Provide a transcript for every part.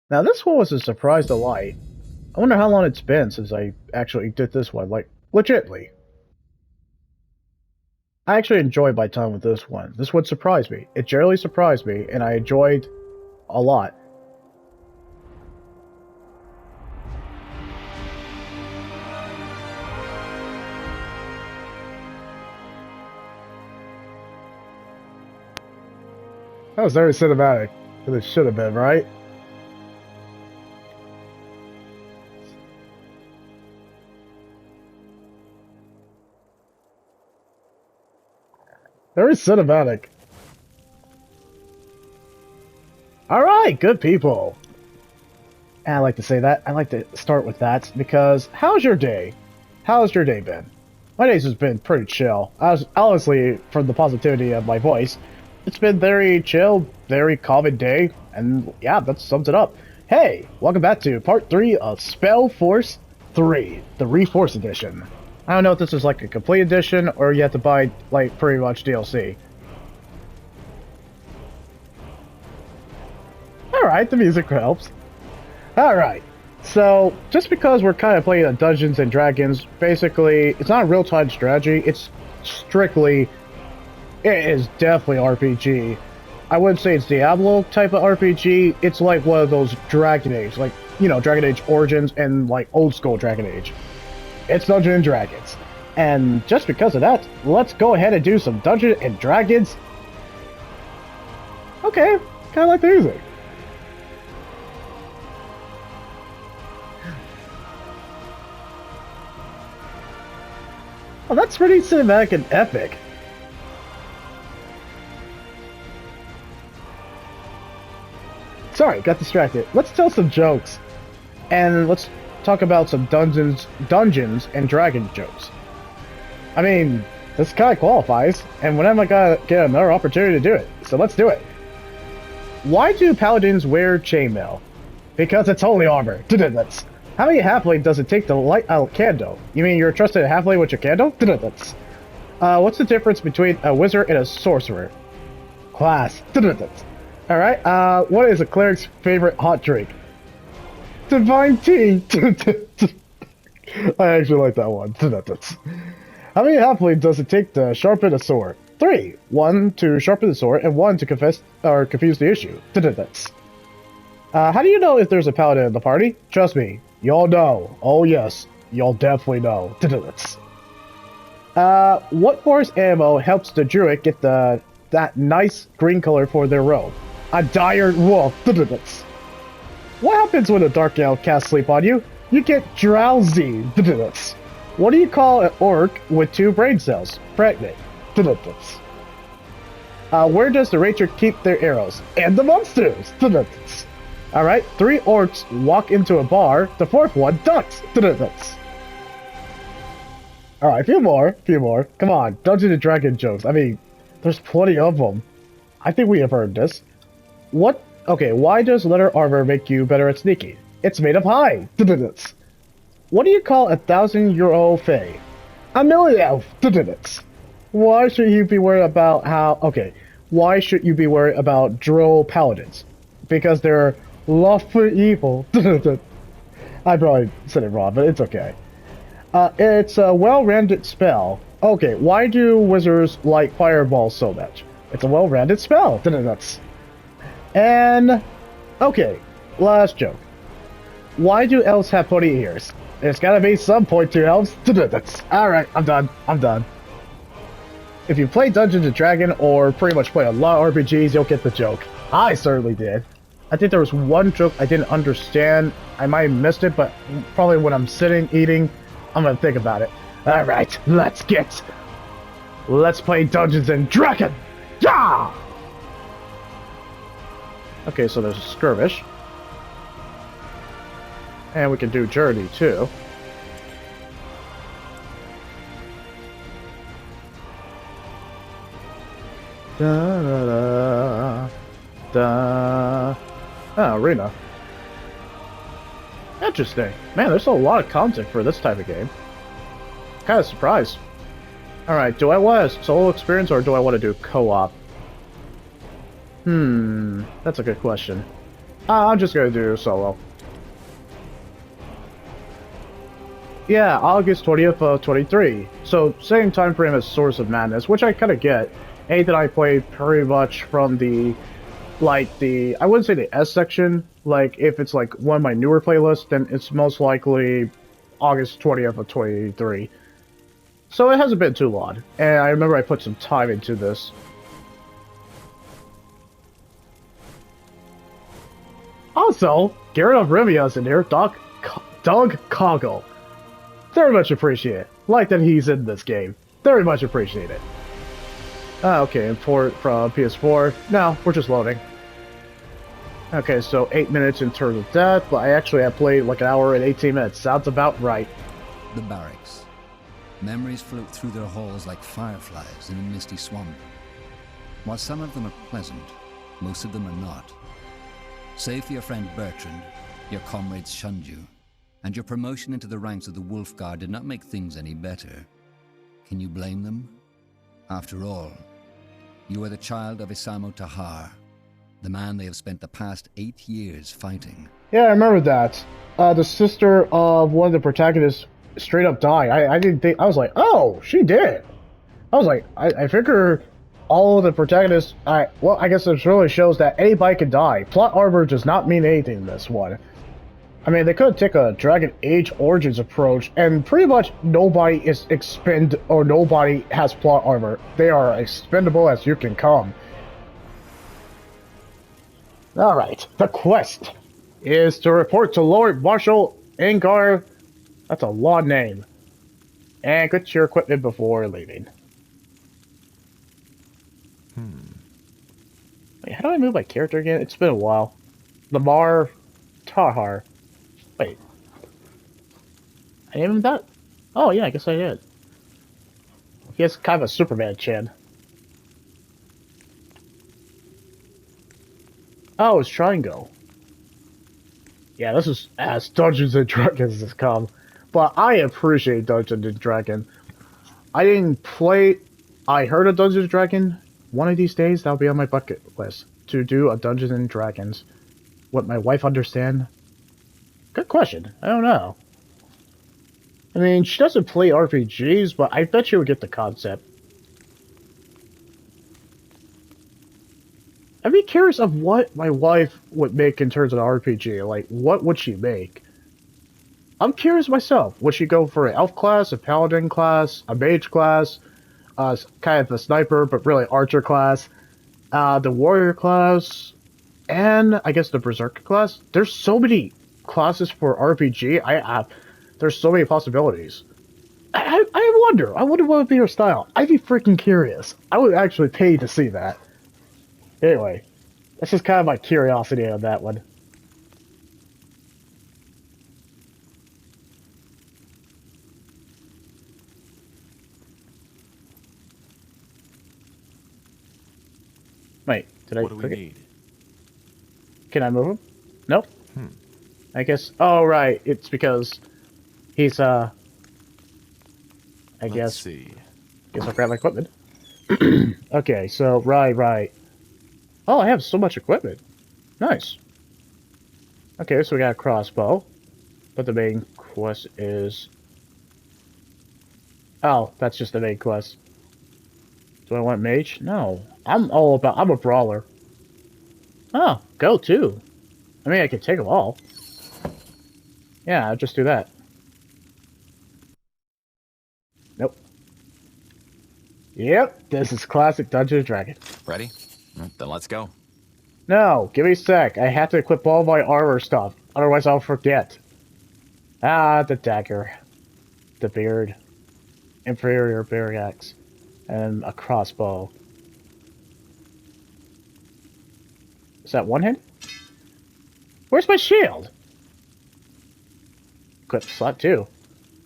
Now this one was a surprise delight. I wonder how long it's been since I actually did this one, like, legitly. I actually enjoyed my time with this one. This one surprised me. It generally surprised me, and I enjoyed a lot. That was very cinematic, and it should have been, right? Very cinematic. Alright, good people. And I like to say that. I like to start with that because how's your day? How's your day been? My day's just been pretty chill. Honestly, from the positivity of my voice, it's been very chill, very calming day, and yeah, that sums it up. Hey, welcome back to part 3 of SpellForce 3, the Reforce Edition. I don't know if this is like a complete edition or you have to buy like pretty much DLC. Alright, the music helps. Alright, so just because we're kind of playing a Dungeons and Dragons, basically, it's not a real-time strategy, it's strictly, it is definitely RPG. I wouldn't say it's Diablo type of RPG, it's like one of those Dragon Age, like, you know, Dragon Age Origins and like old school Dragon Age. It's Dungeons and Dragons. And just because of that, let's go ahead and do some Dungeons and Dragons. Okay, kind of like the music. Oh, that's pretty cinematic and epic. Sorry, got distracted. Let's tell some jokes. And let's talk about some Dungeons and Dragons jokes. I mean, this kind of qualifies, and when am I gonna get another opportunity to do it? So let's do it. Why do paladins wear chainmail? Because it's holy armor. How many halfling does it take to light a candle? You mean you're trusted halfling with your candle? What's the difference between a wizard and a sorcerer? Class. Alright, what is a cleric's favorite hot drink? Divine tea! I actually like that one. How many halflings does it take to sharpen a sword? 3. 1 to sharpen the sword, and 1 to confess or confuse the issue. How do you know if there's a paladin in the party? Trust me, y'all know. Oh yes, y'all definitely know. What forest ammo helps the druid get that nice green color for their robe? A dire wolf. What happens when a dark elf casts sleep on you? You get drowsy. What do you call an orc with 2 brain cells? Pregnant. Where does the ranger keep their arrows? And the monsters. Alright, 3 orcs walk into a bar, the 4th one ducks. Alright, a few more. Come on, Dungeons and Dragon jokes. I mean, there's plenty of them. I think we have heard this. Okay, why does leather armor make you better at sneaking? It's made of hide. What do you call a 1,000-year-old fae? A million elf. Why should you be worried about why should you be worried about drow paladins? Because they're lawful evil. I probably said it wrong, but it's okay. It's a well-rounded spell. Okay, why do wizards like fireballs so much? It's a well-rounded spell. And, okay, last joke. Why do elves have pointy ears? There's gotta be some point to elves. Alright, I'm done. If you play Dungeons & Dragons or pretty much play a lot of RPGs, you'll get the joke. I certainly did. I think there was one joke I didn't understand. I might have missed it, but probably when I'm sitting, eating, I'm gonna think about it. Alright, let's play Dungeons & Dragons! Yeah! Okay, so there's a skirmish. And we can do journey, too. Da da da da. Ah, arena. Interesting. Man, there's a lot of content for this type of game. Kind of surprised. Alright, do I want a solo experience or do I want to do co-op? That's a good question. I'm just gonna do solo. Yeah, August 20th of 23. So, same time frame as Source of Madness, which I kind of get. Anything I played pretty much from the, I wouldn't say the S section. Like, if it's like one of my newer playlists, then it's most likely August 20th of 23. So it hasn't been too long. And I remember I put some time into this. Also, Garrett of Rivia's in here, Doug Coggle. Very much appreciate it. Like that he's in this game. Very much appreciate it. Okay, import from PS4. No, we're just loading. Okay, so 8 minutes in terms of that, but I actually have played like an hour and 18 minutes. Sounds about right. The barracks. Memories float through their halls like fireflies in a misty swamp. While some of them are pleasant, most of them are not. Save for your friend Bertrand, your comrades shunned you, and your promotion into the ranks of the Wolf Guard did not make things any better. Can you blame them? After all, you are the child of Isamo Tahar, the man they have spent the past 8 years fighting. Yeah, I remember that. The sister of one of the protagonists straight up died. I didn't think... I was like, oh, she did. I was like, I figure all of the protagonists... well, I guess this really shows that anybody can die. Plot armor does not mean anything in this one. I mean, they could take a Dragon Age Origins approach, and pretty much nobody is or nobody has plot armor. They are expendable as you can come. Alright, the quest is to report to Lord Marshal Angar. That's a long name. And get your equipment before leaving. Wait, how do I move my character again? It's been a while. Lamar Tahar. Wait. I named him that? Oh, yeah, I guess I did. He has kind of a Superman chin. Oh, it's Triangle. Yeah, this is as Dungeons and Dragons has come. But I appreciate Dungeons and Dragons. I didn't play... I heard of Dungeons and Dragons. One of these days, that'll be on my bucket list. To do a Dungeons and Dragons. Would my wife understand? Good question. I don't know. I mean, she doesn't play RPGs, but I bet she would get the concept. I'd be curious of what my wife would make in terms of an RPG. Like, what would she make? I'm curious myself. Would she go for an elf class, a paladin class, a mage class, kind of a sniper, but really archer class, the warrior class, and I guess the berserker class? There's so many classes for RPG. There's so many possibilities. I wonder what would be her style. I'd be freaking curious. I would actually pay to see that. Anyway, that's just kind of my curiosity on that one. Wait, did I What do we click it? need? Can I move him? Nope. I guess... Oh, right. It's because he's, I Let's guess... see. Guess I'll grab my equipment. Okay, so, right. Oh, I have so much equipment. Nice. Okay, so we got a crossbow. But the main quest is... Oh, that's just the main quest. Do I want mage? No. I'm a brawler. Oh, go too. I mean, I could take them all. Yeah, I'll just do that. Nope. Yep, this is classic Dungeons & Dragons. Ready? Then let's go. No, give me a sec. I have to equip all my armor stuff. Otherwise I'll forget. Ah, the dagger. The beard. Inferior beard axe. And a crossbow. Is that one hit? Where's my shield? Equip slot 2.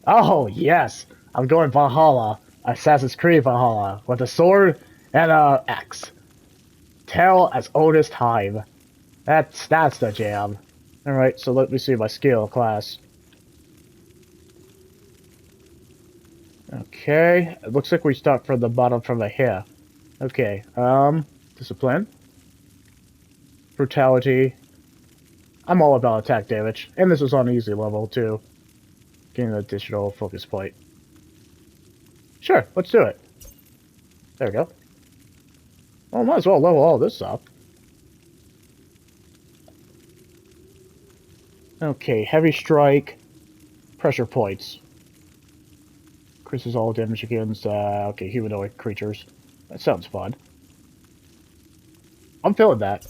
Oh, yes! I'm going Valhalla. Assassin's Creed Valhalla. With a sword and a axe. Tale as old as time. That's the jam. Alright, so let me see my skill class. Okay, it looks like we start from the bottom from the here. Okay, discipline. Brutality. I'm all about attack damage. And this is on easy level, too. Getting an additional focus point. Sure, let's do it. There we go. Well, might as well level all this up. Okay, heavy strike, pressure points. Increases all damage against, okay, humanoid creatures. That sounds fun. I'm feeling that.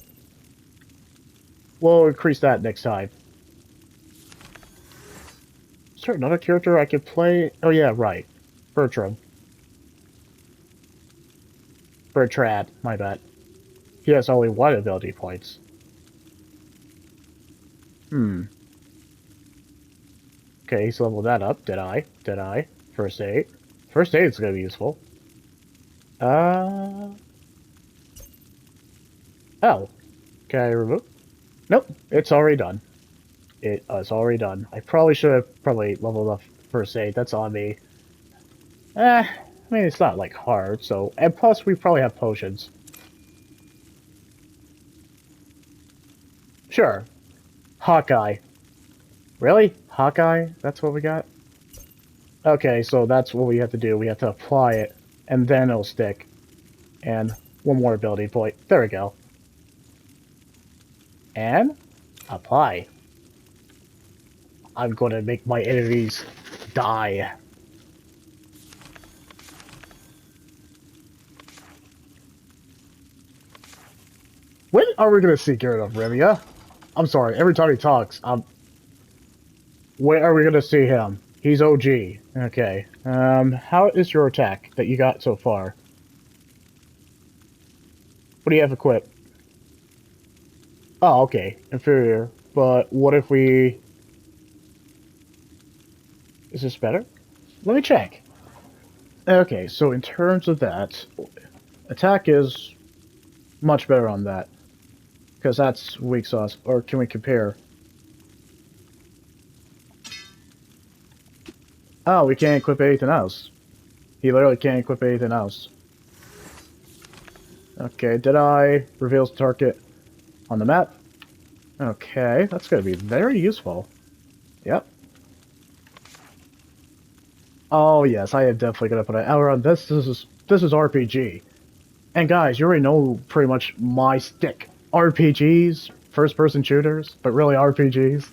We'll increase that next time. Is there another character I could play? Oh yeah, right. Bertram. Bertrand, my bad. He has only 1 ability points. Okay, he's leveled that up. Did I? Did I? First aid. First aid is going to be useful. Oh. Can I remove? Nope, it's already done. It's already done. I probably should have leveled up first aid. That's on me. I mean, it's not, like, hard, so... And plus, we probably have potions. Sure. Hawkeye. Really? Hawkeye? That's what we got? Okay, so that's what we have to do. We have to apply it, and then it'll stick. And 1 more ability point. There we go. And... apply. I'm going to make my enemies die. When are we going to see Geralt of Rivia? I'm sorry, every time he talks, when are we going to see him? He's OG. Okay. How is your attack that you got so far? What do you have equipped? Oh, okay. Inferior. But what if we... Is this better? Let me check. Okay, so in terms of that, attack is much better on that. Because that's weak sauce. Or can we compare? Oh, we can't equip anything else. He literally can't equip anything else. Okay, did I reveals target on the map? Okay, that's going to be very useful. Yep. Oh yes, I am definitely going to put an hour on this. This is RPG. And guys, you already know pretty much my stick. RPGs, first-person shooters, but really RPGs.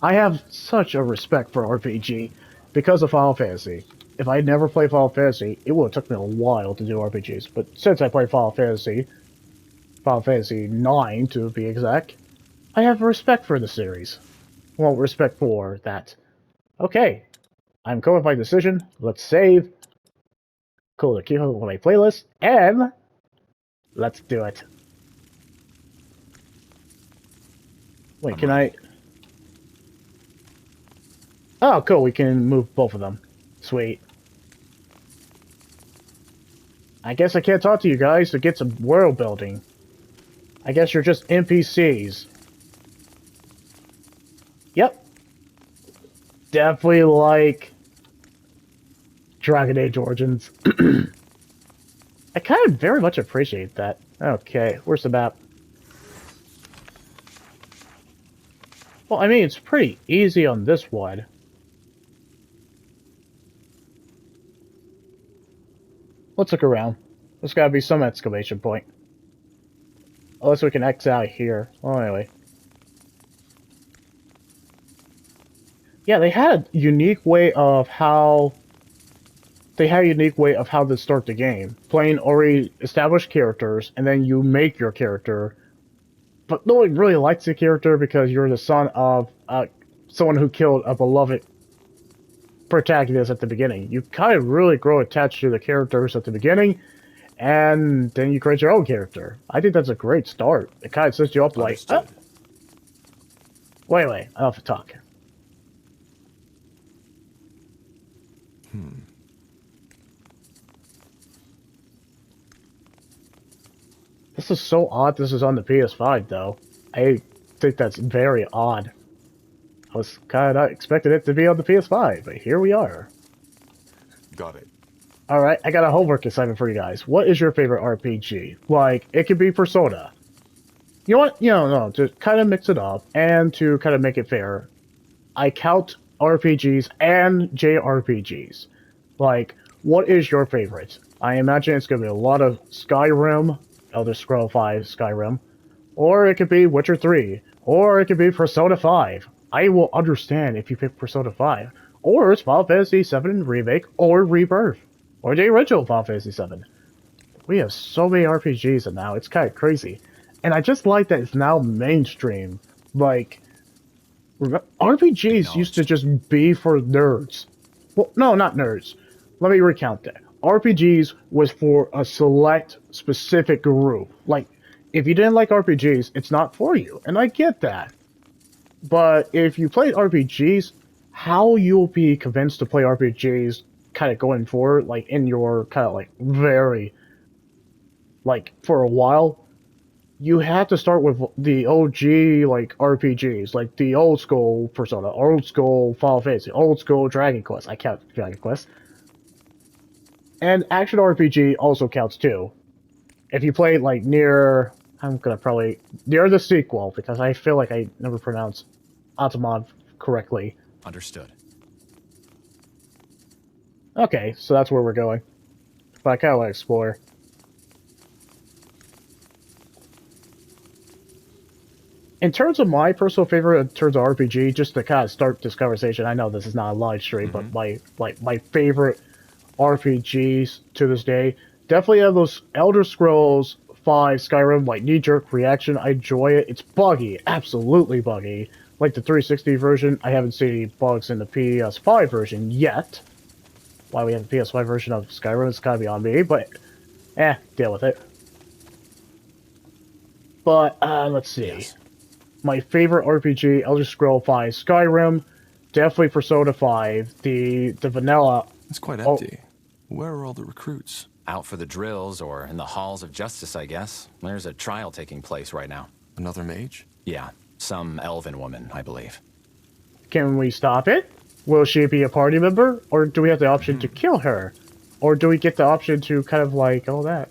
I have such a respect for RPG because of Final Fantasy. If I had never played Final Fantasy, it would have took me a while to do RPGs. But since I played Final Fantasy 9 to be exact, I have respect for the series. Well, respect for that. Okay, I'm going with my decision. Let's save. Cool, to keep up with my playlist, and let's do it. Wait, can I... Oh, cool, we can move both of them. Sweet. I guess I can't talk to you guys to get some world building. I guess you're just NPCs. Yep. Definitely like Dragon Age Origins. I kind of very much appreciate that. Okay, where's the map? Well, I mean, it's pretty easy on this one. Let's look around. There's gotta be some exclamation point. Unless we can X out here. Well, anyway. Yeah, they had a unique way of how... They had a unique way of how to start the game. Playing already established characters, and then you make your character. But no one really likes the character because you're the son of someone who killed a beloved protagonist at the beginning. You kind of really grow attached to the characters at the beginning, and then you create your own character. I think that's a great start. It kind of sets you up like... Wait, I have to talk. This is so odd this is on the PS5, though. I think that's very odd. I was kind of not expecting it to be on the PS5, but here we are. Got it. Alright, I got a homework assignment for you guys. What is your favorite RPG? Like, it could be Persona. You know what? No, to kind of mix it up and to kind of make it fair, I count RPGs and JRPGs. Like, what is your favorite? I imagine it's going to be a lot of Skyrim, Elder Scroll 5 Skyrim, or it could be Witcher 3, or it could be Persona 5. I will understand if you pick Persona 5. Or it's Final Fantasy 7 Remake, or Rebirth, or the original Final Fantasy 7. We have so many RPGs now, it's kind of crazy. And I just like that it's now mainstream. Like, RPGs used to just be for nerds. Well, no, not nerds. Let me recount that. RPGs was for a select, specific group. Like, if you didn't like RPGs, it's not for you. And I get that. But if you played RPGs, how you'll be convinced to play RPGs kind of going forward, like, in your kind of, like, very, like, for a while, you had to start with the OG, like, RPGs, like the old school Persona, old school Final Fantasy, old school Dragon Quest. I count Dragon Quest. And action RPG also counts too. If you play, like, near... I'm gonna probably... Near the sequel, because I feel like I never pronounced Atamon correctly. Understood. Okay, so that's where we're going. But I kinda want to explore. In terms of my personal favorite in terms of RPG, just to kind of start this conversation, I know this is not a live stream, but my favorite RPGs to this day, definitely have those Elder Scrolls 5 Skyrim, like knee-jerk reaction. I enjoy it. It's buggy, absolutely buggy. Like the 360 version, I haven't seen any bugs in the PS5 version yet. Why we have the PS5 version of Skyrim is kind of beyond me, but deal with it. But let's see. Yes. My favorite RPG, Elder Scrolls 5 Skyrim, definitely Persona 5, the vanilla. It's quite empty. Where are all the recruits? Out for the drills or in the halls of justice, I guess. There's a trial taking place right now. Another mage? Yeah, some elven woman, I believe. Can we stop it? Will she be a party member? Or do we have the option to kill her? Or do we get the option to kind of like all that?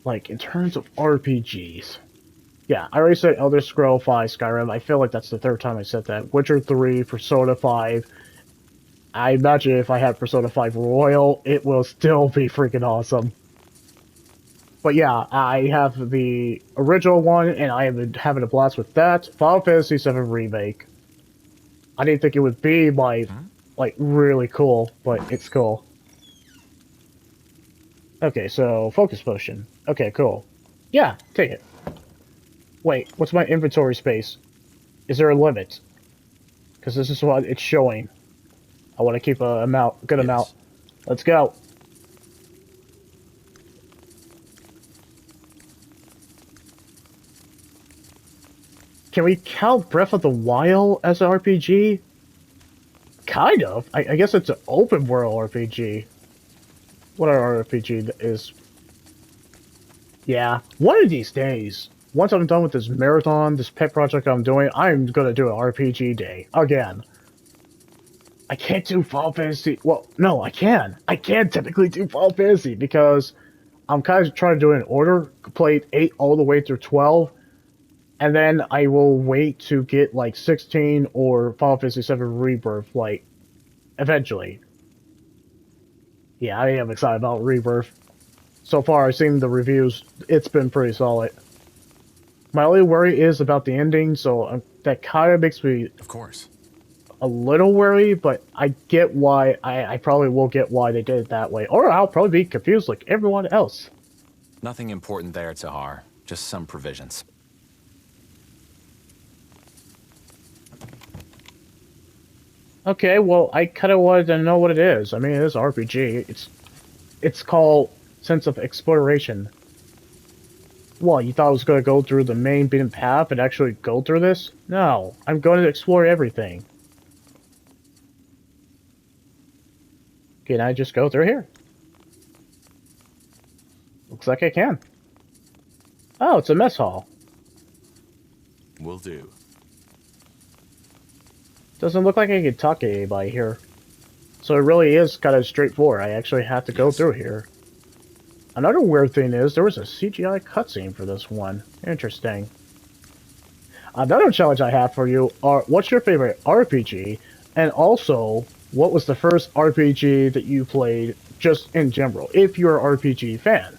Like, in terms of RPGs. Yeah, I already said Elder Scrolls 5 Skyrim. I feel like that's the third time I said that. Witcher 3, Persona 5. I imagine if I had Persona 5 Royal, it will still be freaking awesome. But yeah, I have the original one, and I have been having a blast with that. Final Fantasy 7 Remake. I didn't think it would be like really cool, but it's cool. Okay, so focus potion. Okay, cool. Yeah, take it. Wait, what's my inventory space? Is there a limit? Because this is what it's showing. I want to keep a good amount. Let's go. Can we count Breath of the Wild as an RPG? Kind of. I guess it's an open world RPG. What our RPG is. Yeah, one of these days, once I'm done with this marathon, this pet project I'm doing, I'm gonna do an RPG day. Again. I can't do Final Fantasy. Well, no, I can. I can technically do Final Fantasy because I'm kind of trying to do it in order. Played 8 all the way through 12. And then I will wait to get like 16 or Final Fantasy 7 Rebirth, like, eventually. Yeah, I am excited about Rebirth. So far, I've seen the reviews. It's been pretty solid. My only worry is about the ending, so that kind of makes me Of course. a little worried, but I get why. I probably will get why they did it that way. Or I'll probably be confused like everyone else. Nothing important there, Tahar. Just some provisions. Okay, well, I kind of wanted to know what it is. I mean, it is RPG. It's called Sense of Exploration. What, you thought I was going to go through the main beaten path and actually go through this? No, I'm going to explore everything. Can I just go through here? Looks like I can. Oh, it's a mess hall. Will do. Doesn't look like I can talk to anybody here. So it really is kind of straightforward. I actually have to go through here. Another weird thing is there was a CGI cutscene for this one. Interesting. Another challenge I have for you are what's your favorite RPG, and also what was the first RPG that you played just in general, if you're an RPG fan.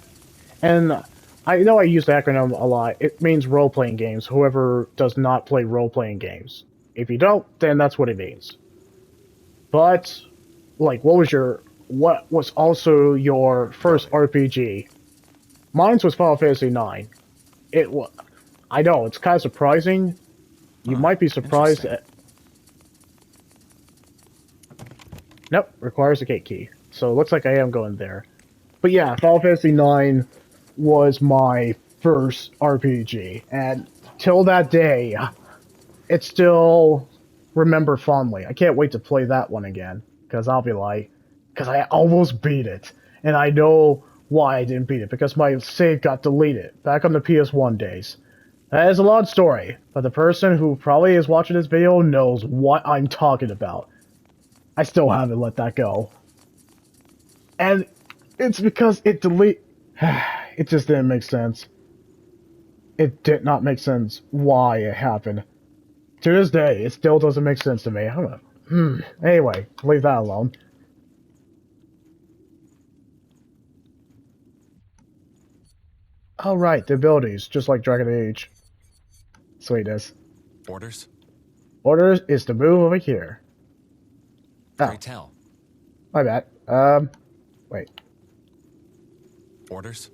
And I know I use the acronym a lot. It means role-playing games, whoever does not play role-playing games. If you don't, then that's what it means. But, like, what was also your first RPG? Mine was Final Fantasy IX. I know, it's kind of surprising. You might be surprised at... Nope, requires a gate key. So it looks like I am going there. But yeah, Final Fantasy IX was my first RPG. And till that day, it's still remember fondly. I can't wait to play that one again. Because I'll be like... Because I almost beat it. And I know why I didn't beat it. Because my save got deleted. Back on the PS1 days. That is a long story. But the person who probably is watching this video knows what I'm talking about. I still haven't let that go. And it's because it it just didn't make sense. It did not make sense why it happened. To this day, it still doesn't make sense to me. Anyway, leave that alone. Alright, the abilities, just like Dragon Age. Sweetness. Orders? Orders is to move over here. Pray tell. My bad. Wait. Orders?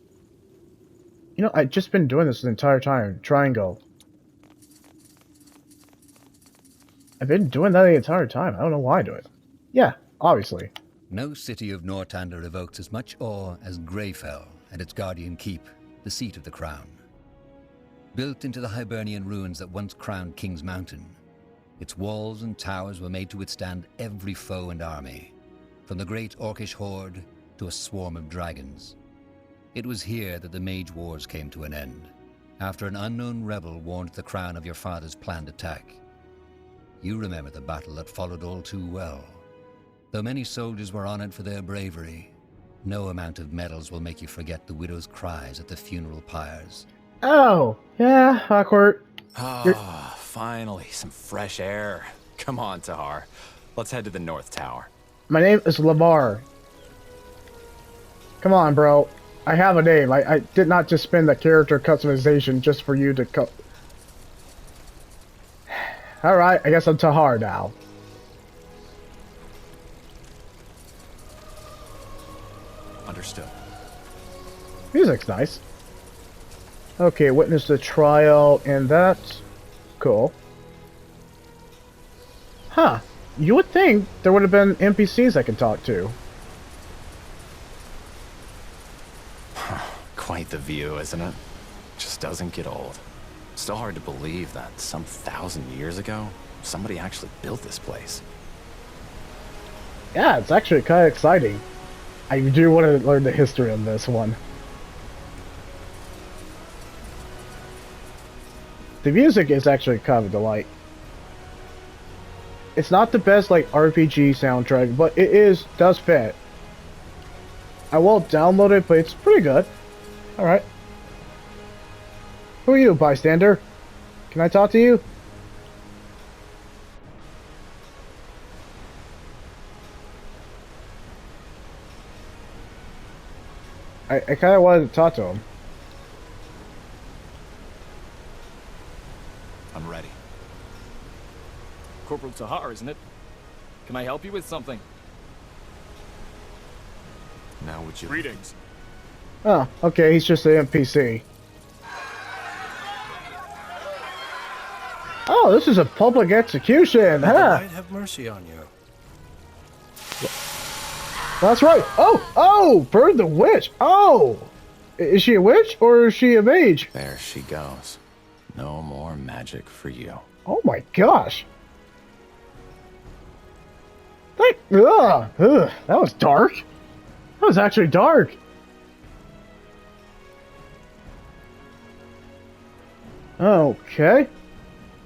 You know, I've just been doing this the entire time. Triangle. I've been doing that the entire time. I don't know why I do it. Yeah, obviously. No city of Northander evokes as much awe as Greyfell and its guardian keep, the seat of the crown. Built into the Hibernian ruins that once crowned King's Mountain, its walls and towers were made to withstand every foe and army, from the great Orcish horde to a swarm of dragons. It was here that the Mage Wars came to an end, after an unknown rebel warned the crown of your father's planned attack. You remember the battle that followed all too well. Though many soldiers were honored for their bravery, no amount of medals will make you forget the widow's cries at the funeral pyres. Oh, yeah, awkward. Ah, finally, some fresh air. Come on, Tahar. Let's head to the North Tower. My name is Lamar. Come on, bro. I have a name. I did not just spend the character customization just for you to Alright, I guess I'm Tahar now. Understood. Music's nice. Okay, witness the trial, and that's cool. Huh. You would think there would have been NPCs I could talk to. Quite the view, isn't it? Just doesn't get old. Still hard to believe that some 1,000 years ago, somebody actually built this place. Yeah, it's actually kind of exciting. I do want to learn the history of this one. The music is actually kind of a delight. It's not the best like RPG soundtrack, but it does fit. I won't download it, but it's pretty good. Alright. Who are you, bystander? Can I talk to you? I kind of wanted to talk to him. I'm ready. Corporal Tahar, isn't it? Can I help you with something? Now would you... Greetings. Oh, okay, he's just an NPC. Oh, this is a public execution, huh? I'd have mercy on you. That's right. Oh, Bird the Witch. Oh, is she a witch or is she a mage? There she goes. No more magic for you. Oh my gosh. That was dark. That was actually dark. Okay.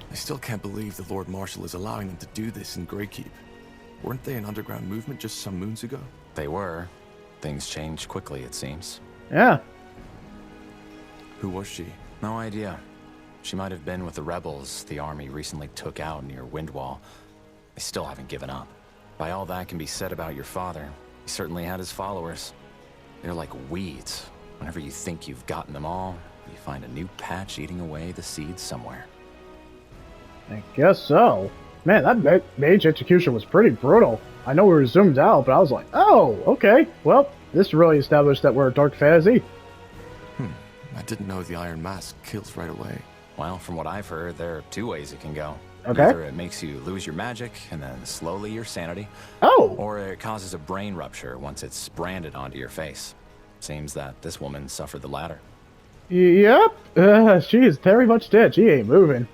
I still can't believe the Lord Marshal is allowing them to do this in Greykeep. Weren't they an underground movement just some moons ago? They were. Things changed quickly, it seems. Yeah. Who was she? No idea. She might have been with the rebels the army recently took out near Windwall. They still haven't given up. By all that can be said about your father, he certainly had his followers. They're like weeds. Whenever you think you've gotten them all, you find a new patch eating away the seeds somewhere. I guess so. Man, that mage execution was pretty brutal. I know we were zoomed out, but I was like, oh, okay. Well, this really established that we're a dark fantasy. I didn't know the Iron Mask kills right away. Well, from what I've heard, there are two ways it can go. Okay. Either it makes you lose your magic, and then slowly your sanity. Oh! Or it causes a brain rupture once it's branded onto your face. Seems that this woman suffered the latter. Yep. She is very much dead. She ain't moving.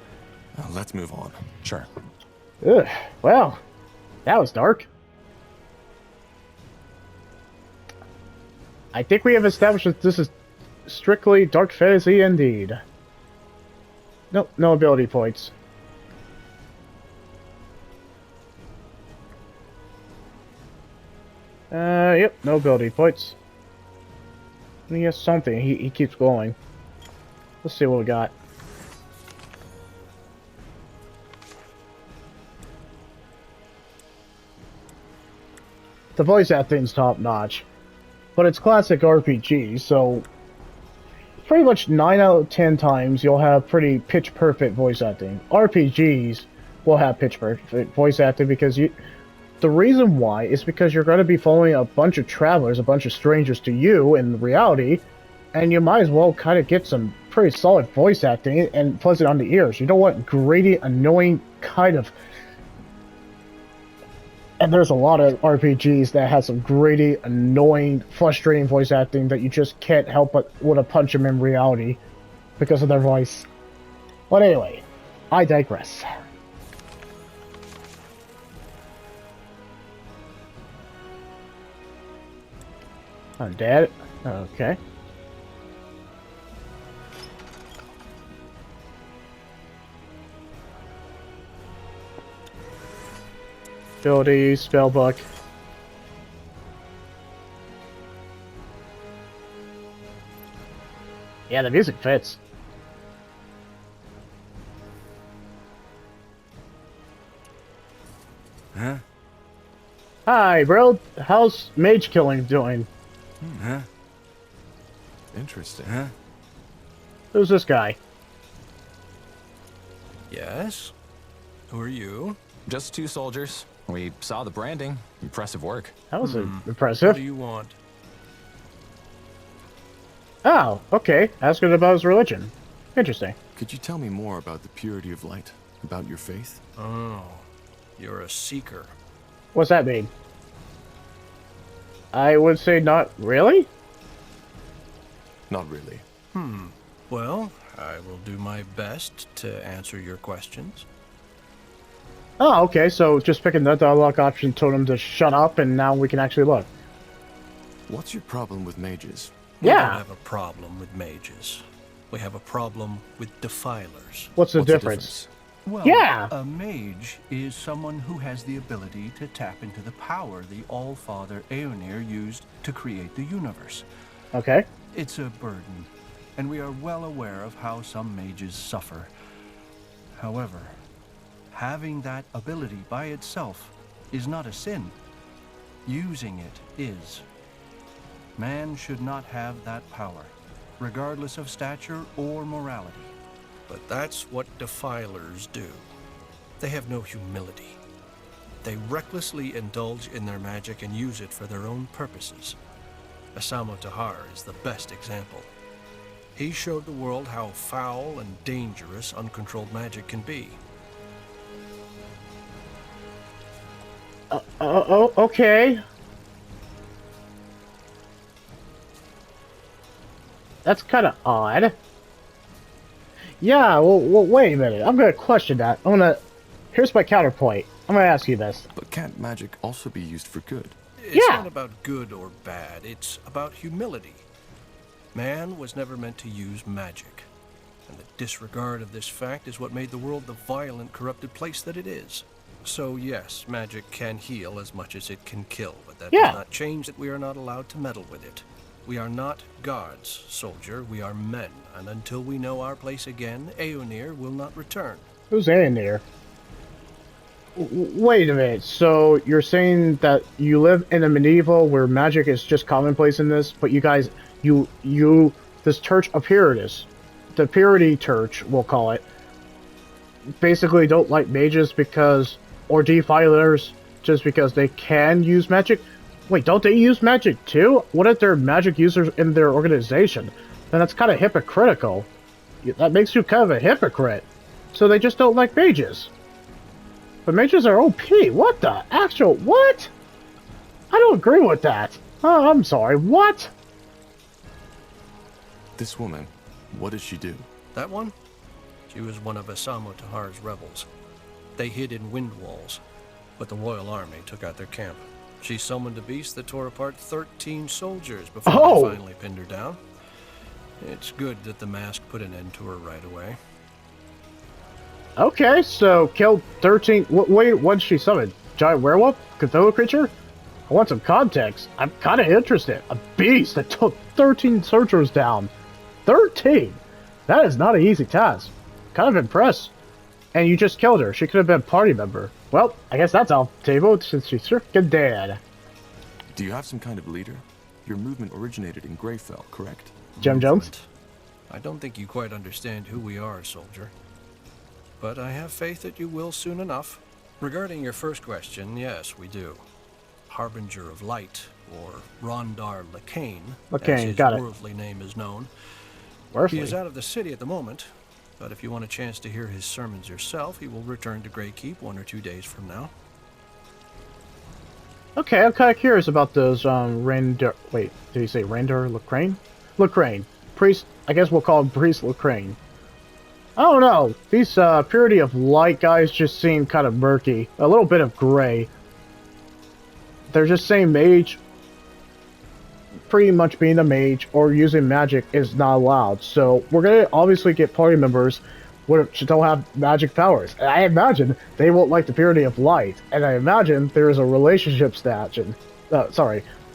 Let's move on. Sure. Ugh. Well, that was dark. I think we have established that this is strictly dark fantasy indeed. Nope, no ability points. Yep, no ability points. He has something. He keeps going. Let's see what we got. The voice acting's top notch, but it's classic RPG, so pretty much 9 out of 10 times you'll have pretty pitch perfect voice acting. RPGs will have pitch perfect voice acting because the reason why is because you're going to be following a bunch of travelers, a bunch of strangers to you in reality, and you might as well kind of get some pretty solid voice acting and pleasant on the ears. You don't want grating, annoying kind of. And there's a lot of RPGs that have some grating, annoying, frustrating voice acting that you just can't help but want to punch them in reality because of their voice. But anyway, I digress. Undead. Okay. Ability, spellbook. Yeah, the music fits. Huh? Hi, bro. How's mage killing doing? Huh? Interesting. Huh? Who's this guy? Yes? Who are you? Just two soldiers. We saw the branding. Impressive work. That was What impressive. do you want? Oh, okay. Asking about his religion. Interesting. Could you tell me more about the purity of light? About your faith? Oh, you're a seeker. What's that mean? I would say not really. Not really. Well, I will do my best to answer your questions. Oh, okay. So just picking the dialogue option told him to shut up, and now we can actually look. What's your problem with mages? We don't Yeah. have a problem with mages. We have a problem with defilers. What's the What's the difference? Well, Yeah. a mage is someone who has the ability to tap into the power the All-Father Aeonir used to create the universe. Okay. It's a burden, and we are well aware of how some mages suffer. However, having that ability by itself is not a sin. Using it is. Man should not have that power, regardless of stature or morality. But that's what defilers do. They have no humility. They recklessly indulge in their magic and use it for their own purposes. Asamo Tahar is the best example. He showed the world how foul and dangerous uncontrolled magic can be. Okay. That's kind of odd. Yeah, well, wait a minute. I'm going to question that. Here's my counterpoint. I'm going to ask you this. But can't magic also be used for good? It's Yeah. not about good or bad, it's about humility. Man was never meant to use magic. And the disregard of this fact is what made the world the violent, corrupted place that it is. So yes, magic can heal as much as it can kill, but that Yeah. does not change that we are not allowed to meddle with it. We are not gods, soldier. We are men, and until we know our place again, Aeonir will not return. Who's Aeonir? Wait a minute, so you're saying that you live in a medieval where magic is just commonplace in this, but you guys, this Church of Puritas, the Purity Church, we'll call it, basically don't like mages because, or defilers, just because they can use magic? Wait, don't they use magic too? What if they're magic users in their organization? Then that's kind of hypocritical. That makes you kind of a hypocrite. So they just don't like mages. But mages are OP. What the actual what? I don't agree with that. Oh, I'm sorry. What? This woman, what did she do? That one? She was one of Asamo Tahar's rebels. They hid in wind walls, but the royal army took out their camp. She summoned a beast that tore apart 13 soldiers before they finally pinned her down. It's good that the mask put an end to her right away. Okay, so killed 13... Wait, what did she summon? Giant werewolf? Cthulhu creature? I want some context. I'm kind of interested. A beast that took 13 soldiers down. 13? That is not an easy task. Kind of impressed. And you just killed her. She could have been a party member. Well, I guess that's off the table since she's freaking dead. Do you have some kind of leader? Your movement originated in Greyfell, correct? Jim Jones? I don't think you quite understand who we are, soldier. But I have faith that you will soon enough. Regarding your first question, yes, we do. Harbinger of Light, or Rondar Lacane, as his worldly name is known. He is out of the city at the moment, but if you want a chance to hear his sermons yourself, he will return to Greykeep 1 or 2 days from now. Okay, I'm kind of curious about those, Randar... Wait, did he say Randar Lacane? Lacane. Priest... I guess we'll call him Priest Lacane. I don't know. These, Purity of Light guys just seem kind of murky. A little bit of gray. They're just saying mage... Pretty much being a mage or using magic is not allowed. So we're going to obviously get party members which don't have magic powers. And I imagine they won't like the Purity of Light. And I imagine there is a relationship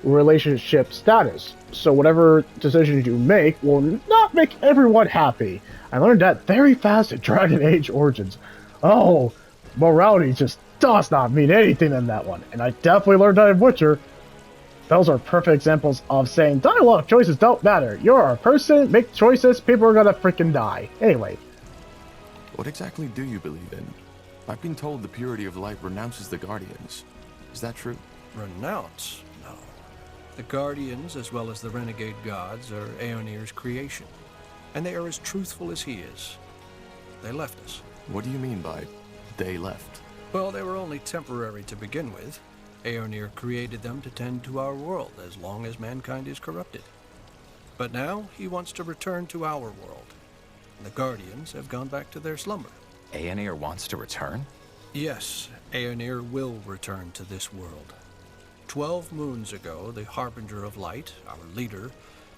relationship status. So whatever decisions you make will not make everyone happy. I learned that very fast in Dragon Age Origins. Oh, morality just does not mean anything in that one. And I definitely learned that in Witcher. Those are perfect examples of saying dialogue choices don't matter. You're a person, make choices, people are gonna freaking die. Anyway. What exactly do you believe in? I've been told the Purity of Light renounces the Guardians. Is that true? Renounce? No. The Guardians, as well as the renegade gods, are Aeonir's creation. And they are as truthful as he is. They left us. What do you mean by they left? Well, they were only temporary to begin with. Aeonir created them to tend to our world as long as mankind is corrupted. But now he wants to return to our world. The Guardians have gone back to their slumber. Aeonir wants to return? Yes, Aeonir will return to this world. 12 moons ago, the Harbinger of Light, our leader,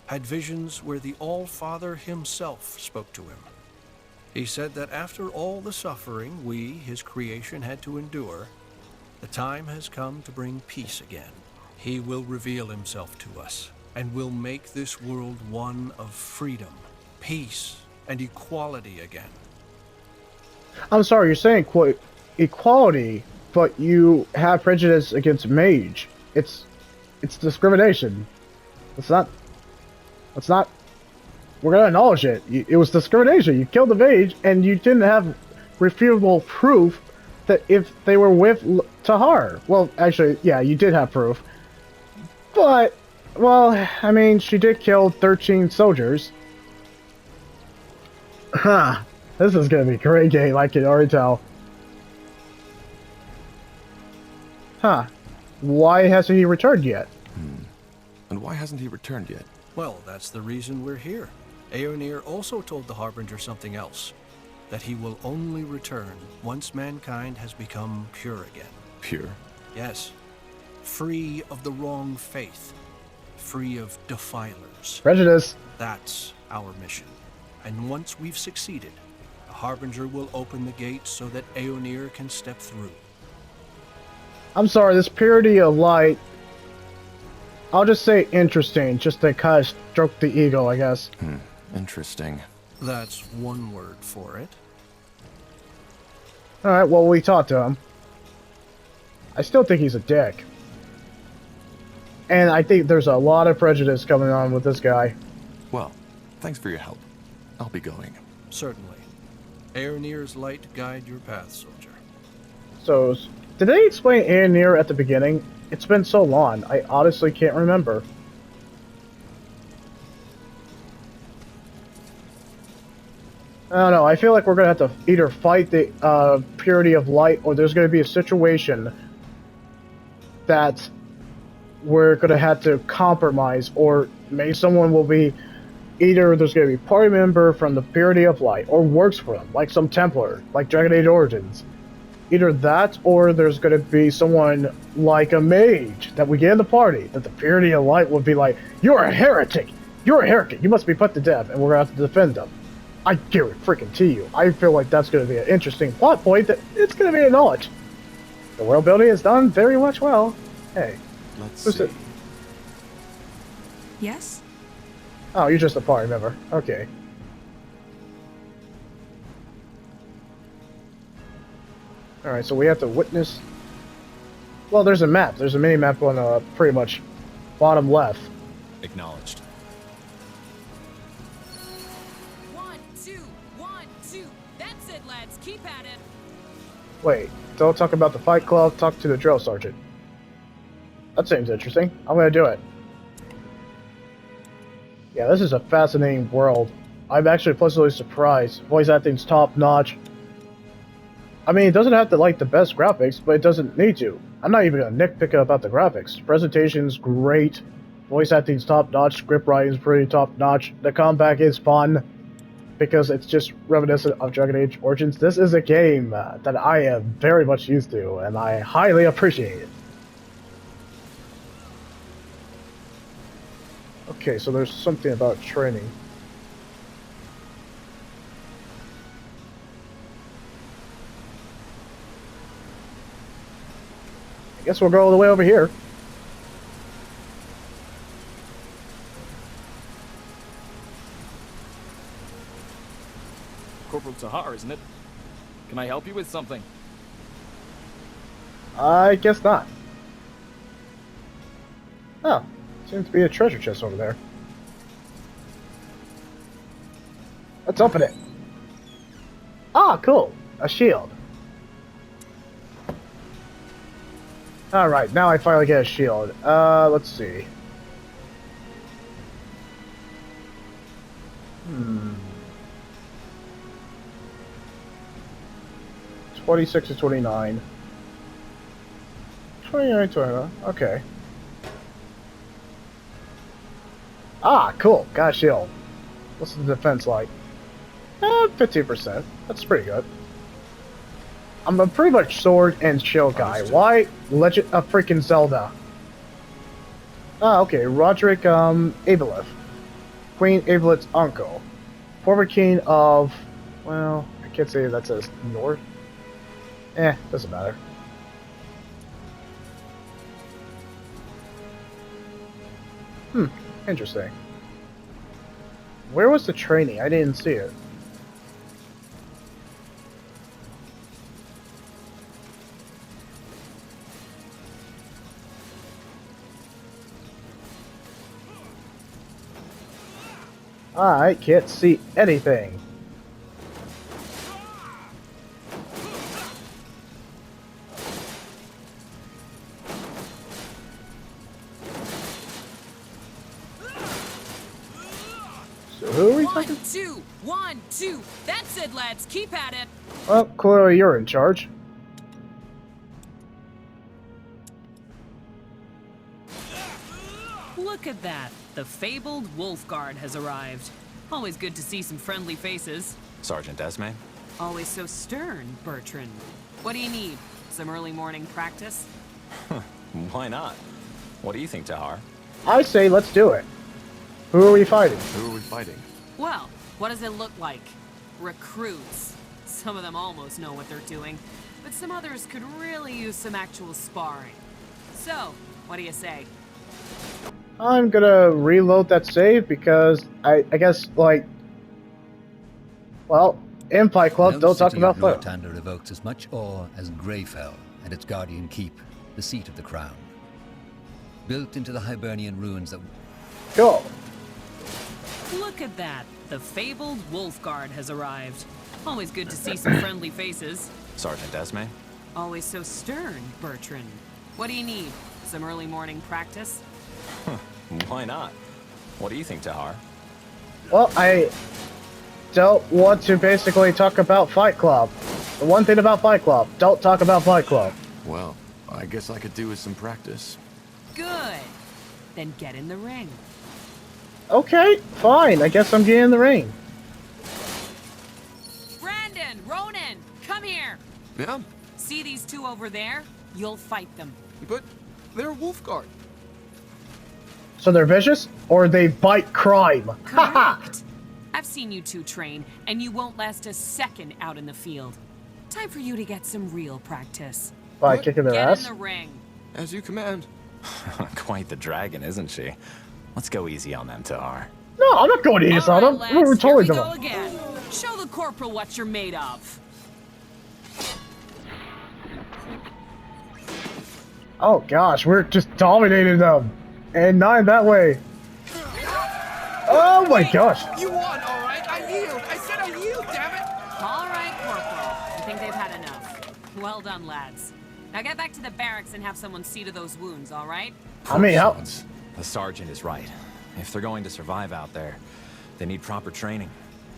had visions where the All-Father himself spoke to him. He said that after all the suffering we, his creation, had to endure, the time has come to bring peace again. He will reveal himself to us, and will make this world one of freedom, peace, and equality again. I'm sorry, you're saying equality, but you have prejudice against mage. It's discrimination. It's not... We're gonna acknowledge it. It was discrimination. You killed the mage, and you didn't have refutable proof that if they were with Tahar. Well, actually, yeah, you did have proof. But, well, I mean, she did kill 13 soldiers. Huh. This is gonna be a great game, I can already tell. Huh. Why hasn't he returned yet? And why hasn't he returned yet? Well, that's the reason we're here. Aeonir also told the Harbinger something else. That he will only return once mankind has become pure again. Pure? Yes. Free of the wrong faith. Free of defilers. Prejudice. That's our mission. And once we've succeeded, the Harbinger will open the gates so that Aeonir can step through. I'm sorry, this Purity of Light... I'll just say interesting, just to kind of stroke the ego, I guess. Interesting. That's one word for it. Alright, well, we talked to him. I still think he's a dick. And I think there's a lot of prejudice coming on with this guy. Well, thanks for your help. I'll be going. Certainly. Airnir's light guide your path, soldier. So, did they explain Aenir at the beginning? It's been so long, I honestly can't remember. I don't know, I feel like we're gonna have to either fight the purity of light, or there's gonna be a situation that we're gonna have to compromise, or maybe someone will be, either there's gonna be a party member from the purity of light, or works for them, like some Templar, like Dragon Age Origins. Either that, or there's gonna be someone like a mage that we get in the party, that the purity of light will be like, you're a heretic! You're a heretic! You must be put to death, and we're gonna have to defend them. I guarantee you. I feel like that's gonna be an interesting plot point that it's gonna be acknowledged. The world building is done very much well. Hey. Let's Who's see. it? Yes? Oh, you're just a party member. Okay. Alright, so we have to witness... Well, there's a map. There's a mini-map on pretty much bottom left. Acknowledged. 1, 2, 1, 2. That's it, lads. Keep at it. Wait, don't talk about the Fight Club, talk to the drill sergeant. That seems interesting. I'm gonna do it. Yeah, this is a fascinating world. I'm actually pleasantly surprised. Voice acting's top notch. I mean, it doesn't have to like the best graphics, but it doesn't need to. I'm not even gonna nitpick about the graphics. Presentation's great. Voice acting's top notch. Script writing's pretty top notch. The combat is fun because it's just reminiscent of Dragon Age Origins. This is a game that I am very much used to, and I highly appreciate it. Okay, so there's something about training. I guess we'll go all the way over here. Corporal Tahar, isn't it? Can I help you with something? I guess not. Oh, seems to be a treasure chest over there. Let's open it. Ah, cool. A shield. Alright, now I finally get a shield. Let's see. 26 to 29. 29, 29. Okay. Ah, cool. Got a shield. What's the defense like? 15%. That's pretty good. I'm a pretty much sword and shield guy. Why Legend of freaking Zelda? Ah, okay. Roderick, Aboleth. Queen Aboleth's uncle. Former king of... Well, I can't say that says North. Doesn't matter. Interesting. Where was the training? I didn't see it. I can't see anything. So who are we 1, talking? 2, 1, 2. That's it, lads. Keep at it. Well, clearly you're in charge. Look at that. The fabled Wolf Guard has arrived. Always good to see some friendly faces. Sergeant Esme? Always so stern, Bertrand. What do you need? Some early morning practice? Why not? What do you think, Tahar? I say let's do it. Who are we fighting? Who are we fighting? Well, what does it look like? Recruits. Some of them almost know what they're doing, but some others could really use some actual sparring. So, what do you say? I'm gonna reload that save because I guess, like, well, in Fight Club, No don't talk city of about Fight. Northander evokes as much awe as Greyfell and its guardian keep, the seat of the crown. Built into the Hibernian ruins that... Cool. Look at that. The fabled Wolf Guard has arrived. Always good to see some friendly faces. Sergeant Esme? Always so stern, Bertrand. What do you need? Some early morning practice? Why not? What do you think, Tahar? Well, I don't want to basically talk about Fight Club. The one thing about Fight Club, don't talk about Fight Club. Well, I guess I could do with some practice. Good. Then get in the ring. Okay, fine. I guess I'm getting in the ring. Brandon, Ronan, come here. Yeah, See these two over there? You'll fight them. but they're Wolfguard. So they're vicious, or they bite crime. Haha! Correct. I've seen you two train, and you won't last a second out in the field. Time for you to get some real practice. By kicking their Get ass. in the ring. As you command. Quite the dragon, isn't she? Let's go easy on them, Tahar. No, I'm not going to eat All on right, them. lads, We're here totally we go done. again. Show the corporal what you're made of. Oh gosh, we're just dominating them. And not in that way. Oh my gosh. You won, all right? I yield. I said I yield, damn it. All right, corporal. I think they've had enough. Well done, lads. Now get back to the barracks and have someone see to those wounds, all right? I mean, how... The sergeant is right. If they're going to survive out there, they need proper training.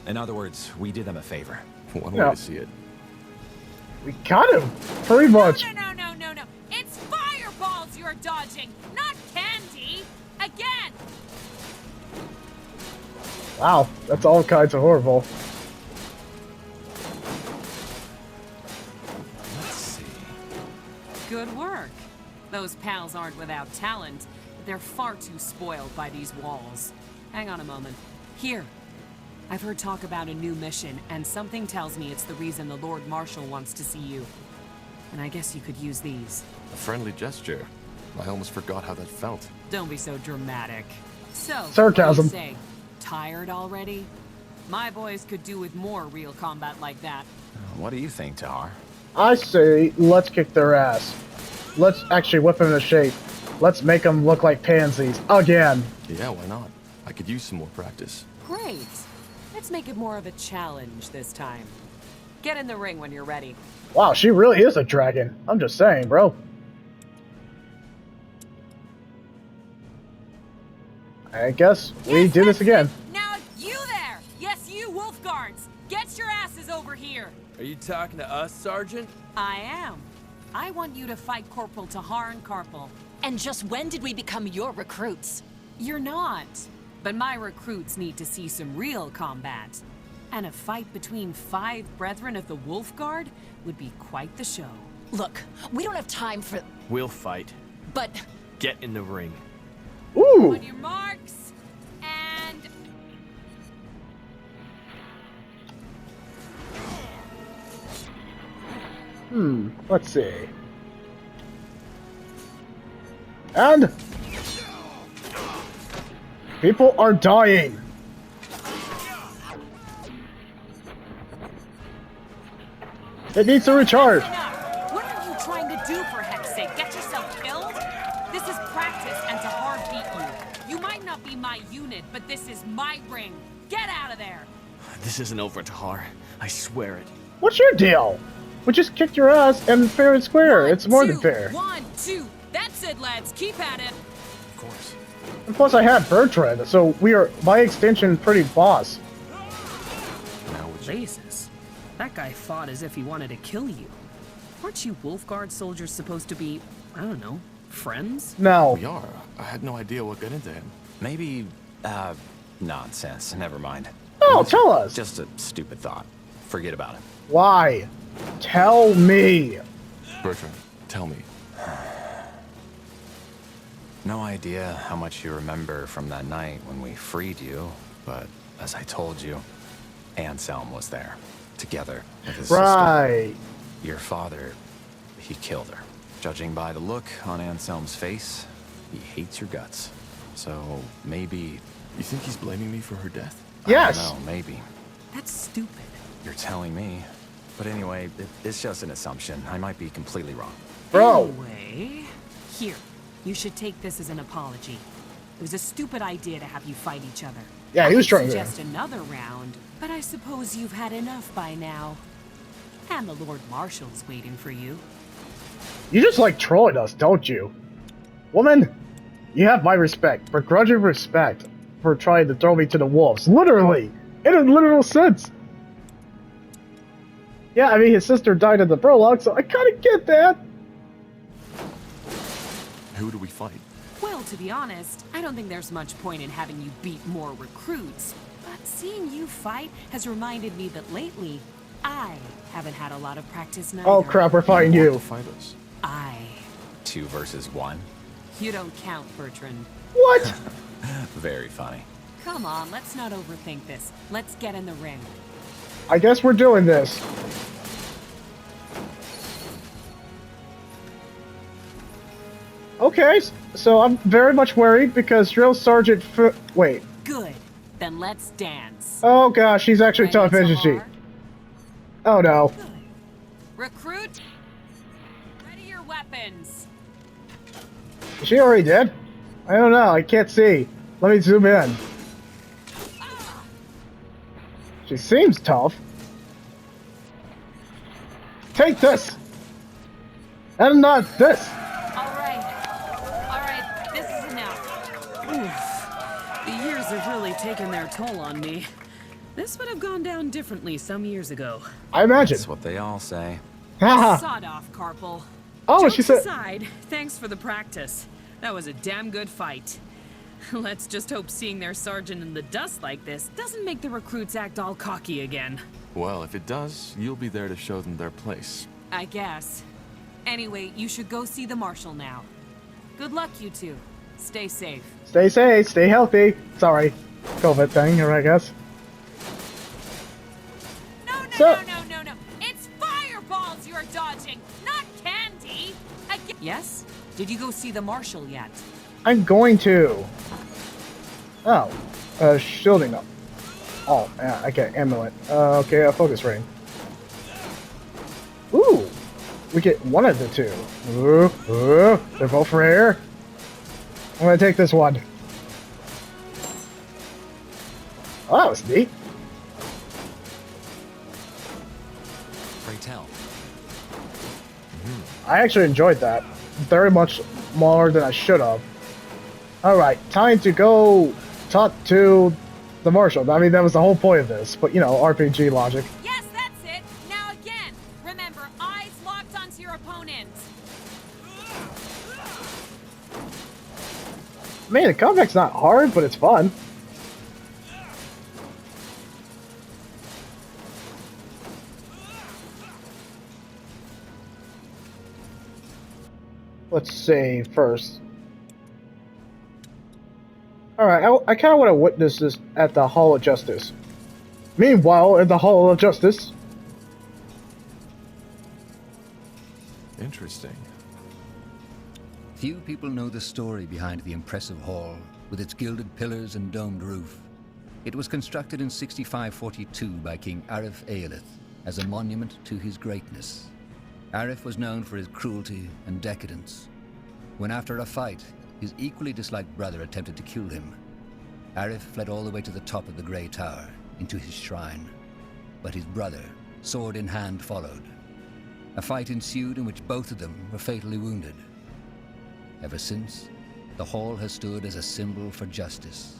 In other words, we did them a favor. One Yeah. way to see it. We got him, pretty much. No. It's fireballs you're dodging, not candy. Again. Wow, that's all kinds of horrible. Let's see. Good work. Those pals aren't without talent, but they're far too spoiled by these walls. Hang on a moment. Here. I've heard talk about a new mission, and something tells me it's the reason the Lord Marshal wants to see you. And I guess you could use these. A friendly gesture. I almost forgot how that felt. Don't be so dramatic. So, Sarcasm. What do you say? Tired already? My boys could do with more real combat like that. What do you think, Tahar? I say, let's kick their ass. Let's actually whip them into shape. Let's make them look like pansies. Again. Yeah, why not? I could use some more practice. Great. Let's make it more of a challenge this time. Get in the ring when you're ready. Wow, she really is a dragon. I'm just saying, bro. I guess we Yes, do this that's again. it. Now you there! Yes, you wolf guards! Get your asses over here! Are you talking to us, Sergeant? I am. I want you to fight Corporal Tahar and Carpal. And just when did we become your recruits? You're not. But my recruits need to see some real combat. And a fight between 5 brethren of the Wolf Guard would be quite the show. Look, we don't have time for... We'll fight. But Get in the ring. Ooh. On your marks, and... Let's see. And... people are dying. It needs to recharge. Enough. What are you trying to do, for heck's sake? Get yourself killed? This is practice, and Tahar beat you. You might not be my unit, but this is my ring. Get out of there. This isn't over, Tahar. I swear it. What's your deal? We just kicked your ass and fair and square. It's more than fair. 1, 2. That's it, lads. Keep at it. Of course. And plus I had Bertrand, so we are, by extension, pretty boss. Now would you... Jesus. That guy fought as if he wanted to kill you. Aren't you Wolfguard soldiers supposed to be, I don't know, friends? Now, We are. I had no idea what got into him. Maybe, nonsense. Never mind. no, tell us. Just a stupid thought. Forget about it. Why? Tell me. Bertrand, tell me. No idea how much you remember from that night when we freed you, but as I told you, Anselm was there, together with his sister. Right. Your father, he killed her. Judging by the look on Anselm's face, he hates your guts. So maybe... You think he's blaming me for her death? Yes. I don't know, maybe. That's stupid. You're telling me. But anyway, it's just an assumption. I might be completely wrong. Bro. Anyway, here. You should take this as an apology. It was a stupid idea to have you fight each other. Yeah, he was I trying could to. suggest another round, but I suppose you've had enough by now. And the Lord Marshal's waiting for you. You just like trolling us, don't you? Woman, you have my respect, begrudging respect, for trying to throw me to the wolves. Literally! In a literal sense! Yeah, I mean, his sister died in the prologue, so I kinda get that! Who do we fight? Well, to be honest, I don't think there's much point in having you beat more recruits. But seeing you fight has reminded me that lately, I haven't had a lot of practice neither. Oh crap, we're fighting Want you. to fight us? 2 versus 1. You don't count, Bertrand. What? Very funny. Come on, let's not overthink this. Let's get in the ring. I guess we're doing this. Okay, so I'm very much worried because Drill Sergeant wait. Good. Then let's dance. Oh gosh, she's actually Ready, tough, isn't she? Tahar? Oh no. Good. Recruit, ready your weapons. Is she already dead? I don't know, I can't see. Let me zoom in. She seems tough. Take this! And not this! Alright, this is enough. Oof. The years have really taken their toll on me. This would have gone down differently some years ago. I imagine. That's what they all say. Haha. Sod off, Carpal. Oh, Jokes she said. aside, thanks for the practice. That was a damn good fight. Let's just hope seeing their sergeant in the dust like this doesn't make the recruits act all cocky again. Well, if it does, you'll be there to show them their place. I guess. Anyway, you should go see the marshal now. Good luck, you two. Stay safe. Stay safe, stay healthy. Sorry. COVID thing here, I guess. No. It's fireballs you're dodging, not candy. Yes? Did you go see the marshal yet? I'm going to. Oh. Shielding up. Oh, yeah, okay, amulet. Okay, a focus ring. Ooh! We get one of the two. Ooh, they're both rare. I'm gonna take this one. Oh, that was neat. Pray tell. I actually enjoyed that. Very much more than I should have. Alright, time to go talk to the marshal. I mean, that was the whole point of this, but you know, RPG logic. Yes, that's it. Now again. Remember, eyes locked onto your opponent. Man, the combat's not hard, but it's fun. Let's see first. Alright, I kind of want to witness this at the Hall of Justice. Meanwhile, in the Hall of Justice... Interesting. Few people know the story behind the impressive hall, with its gilded pillars and domed roof. It was constructed in 6542 by King Arif Eilith as a monument to his greatness. Arif was known for his cruelty and decadence. When after a fight, his equally disliked brother attempted to kill him, Arif fled all the way to the top of the Grey Tower, into his shrine. But his brother, sword in hand, followed. A fight ensued in which both of them were fatally wounded. Ever since, the hall has stood as a symbol for justice.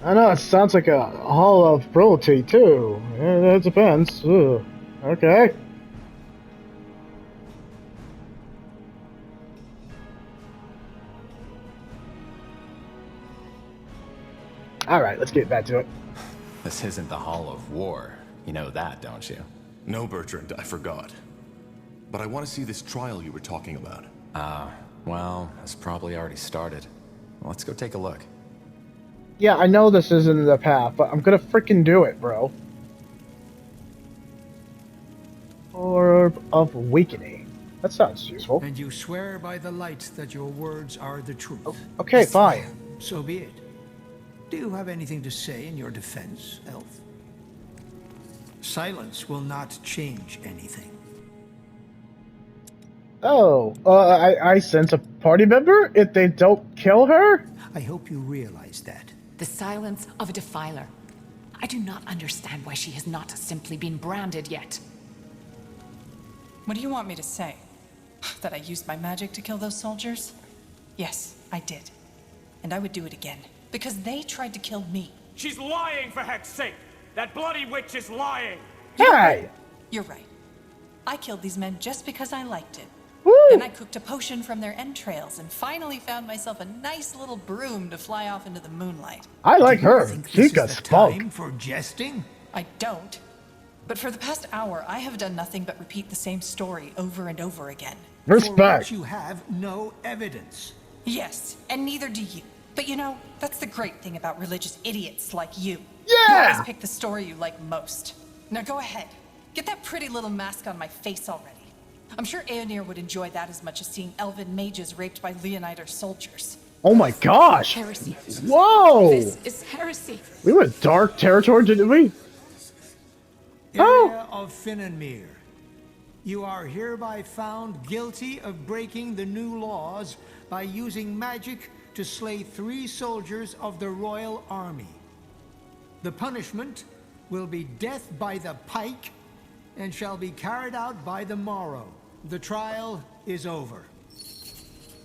I know, it sounds like a Hall of Cruelty, too. It depends. Ugh. Okay. Alright, let's get back to it. This isn't the Hall of War. You know that, don't you? No, Bertrand, I forgot. But I want to see this trial you were talking about. Well, it's probably already started. Let's go take a look. Yeah, I know this isn't the path, but I'm gonna freaking do it, bro. Orb of Weakening. That sounds useful. And you swear by the light that your words are the truth. Okay, fine. So be it. Do you have anything to say in your defense, Elf? Silence will not change anything. Oh, I sense a party member if they don't kill her? I hope you realize that. The silence of a defiler. I do not understand why she has not simply been branded yet. What do you want me to say? That I used my magic to kill those soldiers? Yes, I did. And I would do it again. Because they tried to kill me. She's lying, for heck's sake! That bloody witch is lying! Hey! You're right. I killed these men just because I liked it. Woo! Then I cooked a potion from their entrails and finally found myself a nice little broom to fly off into the moonlight. I like her. She's got Time spunk. for jesting? I don't. But for the past hour, I have done nothing but repeat the same story over and over again. For Respect. which you have no evidence. Yes, and neither do you. But you know, that's the great thing about religious idiots like you. Yeah! You always pick the story you like most. Now go ahead. Get that pretty little mask on my face already. I'm sure Aeonir would enjoy that as much as seeing elven mages raped by Leonider soldiers. Oh my gosh! Heresy. Whoa! This is heresy. We went dark territory, didn't we? Area of Finnenmere. You are hereby found guilty of breaking the new laws by using magic to slay 3 soldiers of the royal army. The punishment will be death by the pike and shall be carried out by the morrow. The trial is over.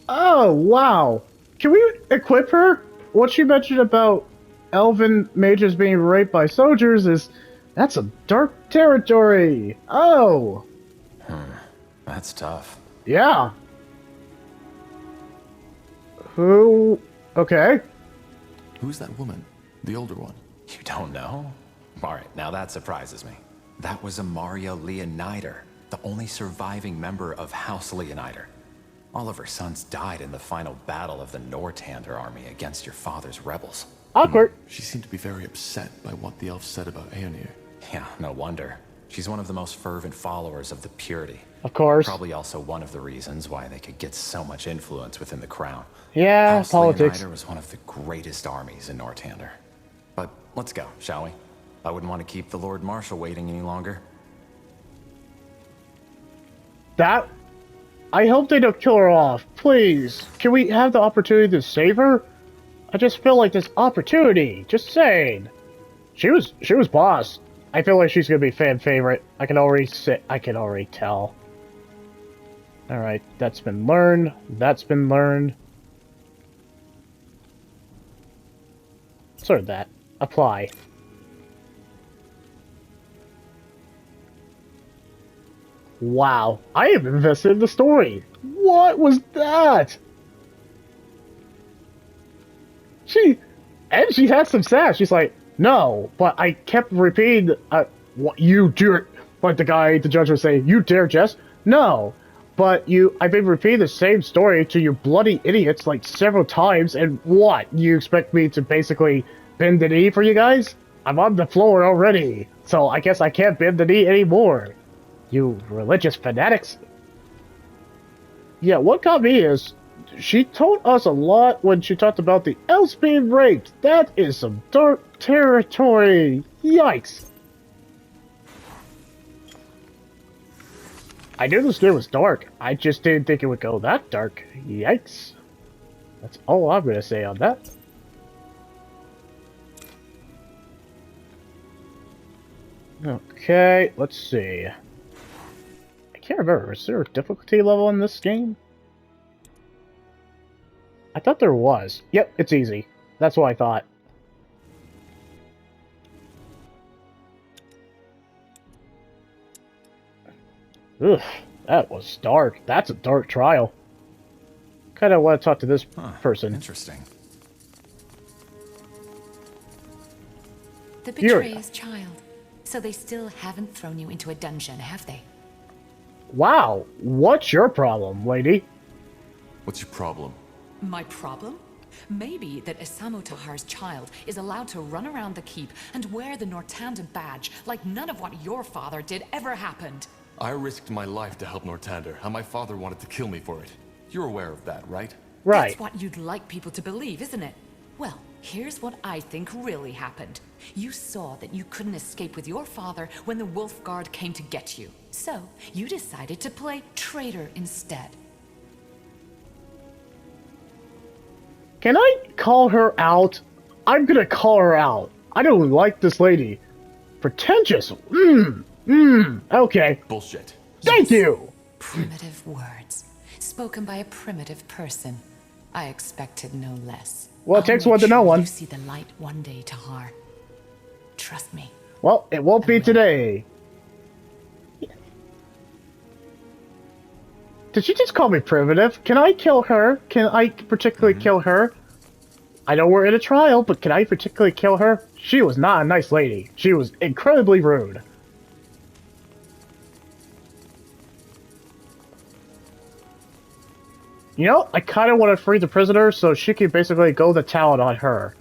Oh, wow. Can we equip her? What she mentioned about elven mages being raped by soldiers is... That's some dark territory. Oh. That's tough. Yeah. Who... Okay. Who's that woman? The older one? You don't know? Alright, now that surprises me. That was Amaria Leonider, the only surviving member of House Leonider. All of her sons died in the final battle of the Nortander army against your father's rebels. Awkward. She seemed to be very upset by what the elf said about Aeonir. Yeah, no wonder. She's one of the most fervent followers of the Purity. Of course. Probably also one of the reasons why they could get so much influence within the crown. Yeah, House politics. Leonider was one of the greatest armies in Nortander. But let's go, shall we? I wouldn't want to keep the Lord Marshal waiting any longer. That... I hope they don't kill her off. Please. Can we have the opportunity to save her? I just feel like this opportunity. Just saying. She was boss. I feel like she's gonna be fan favorite. I can already tell. Alright, that's been learned. That's been learned. Sort of that. Apply. Wow, I am invested in the story. What was that? She had some sass. She's like, no, but I kept repeating, what you dare, like the judge would say, you dare, Jess? No, but I've been repeating the same story to you bloody idiots like several times, and what? You expect me to basically bend the knee for you guys? I'm on the floor already, so I guess I can't bend the knee anymore. You religious fanatics. Yeah, what got me is, she told us a lot when she talked about the elves being raped. That is some dark territory. Yikes. I knew this game was dark. I just didn't think it would go that dark. Yikes. That's all I'm gonna say on that. Okay, let's see. I can't remember. Is there a difficulty level in this game? I thought there was. Yep, it's easy. That's what I thought. Ugh, that was dark. That's a dark trial. Kind of want to talk to this person. Interesting. The betrayer's child. So they still haven't thrown you into a dungeon, have they? Wow, what's your problem, lady? What's your problem? My problem? Maybe that Isamo Tahar's child is allowed to run around the keep and wear the Nortander badge like none of what your father did ever happened. I risked my life to help Nortander, and my father wanted to kill me for it. You're aware of that, right? Right. That's what you'd like people to believe, isn't it? Well, here's what I think really happened. You saw that you couldn't escape with your father when the Wolf Guard came to get you. So, you decided to play traitor instead. Can I call her out? I'm gonna call her out. I don't like this lady. Pretentious. Okay. Bullshit. Thank you! Primitive words, spoken by a primitive person. I expected no less. Well, it takes one to know one. You see the light one day, Tahar. Trust me. Well, it won't be today. Did she just call me primitive? Can I kill her? Can I particularly kill her? I know we're in a trial, but can I particularly kill her? She was not a nice lady. She was incredibly rude. You know, I kind of want to free the prisoner so she can basically go to town on her.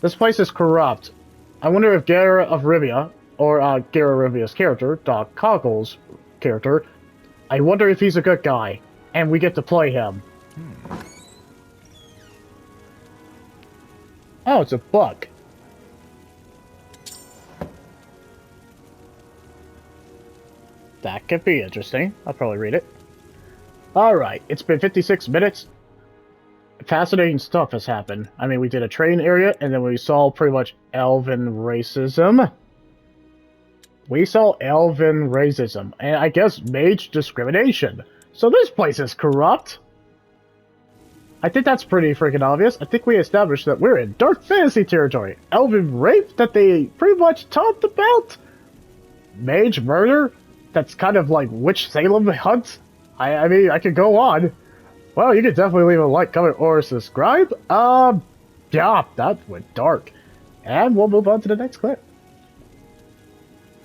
This place is corrupt. I wonder if Gara of Rivia, or Gara Rivia's character, Doc Coggle's character, I wonder if he's a good guy, and we get to play him. Oh, it's a book. That could be interesting. I'll probably read it. Alright, it's been 56 minutes. Fascinating stuff has happened. I mean, we did a train area, and then we saw pretty much elven racism. We saw elven racism, and I guess mage discrimination. So this place is corrupt. I think that's pretty freaking obvious. I think we established that we're in dark fantasy territory. Elven rape that they pretty much talked about. Mage murder. That's kind of like Witch Salem hunt. I mean, I could go on. Well, you could definitely leave a like, comment, or subscribe. Yeah, that went dark. And we'll move on to the next clip.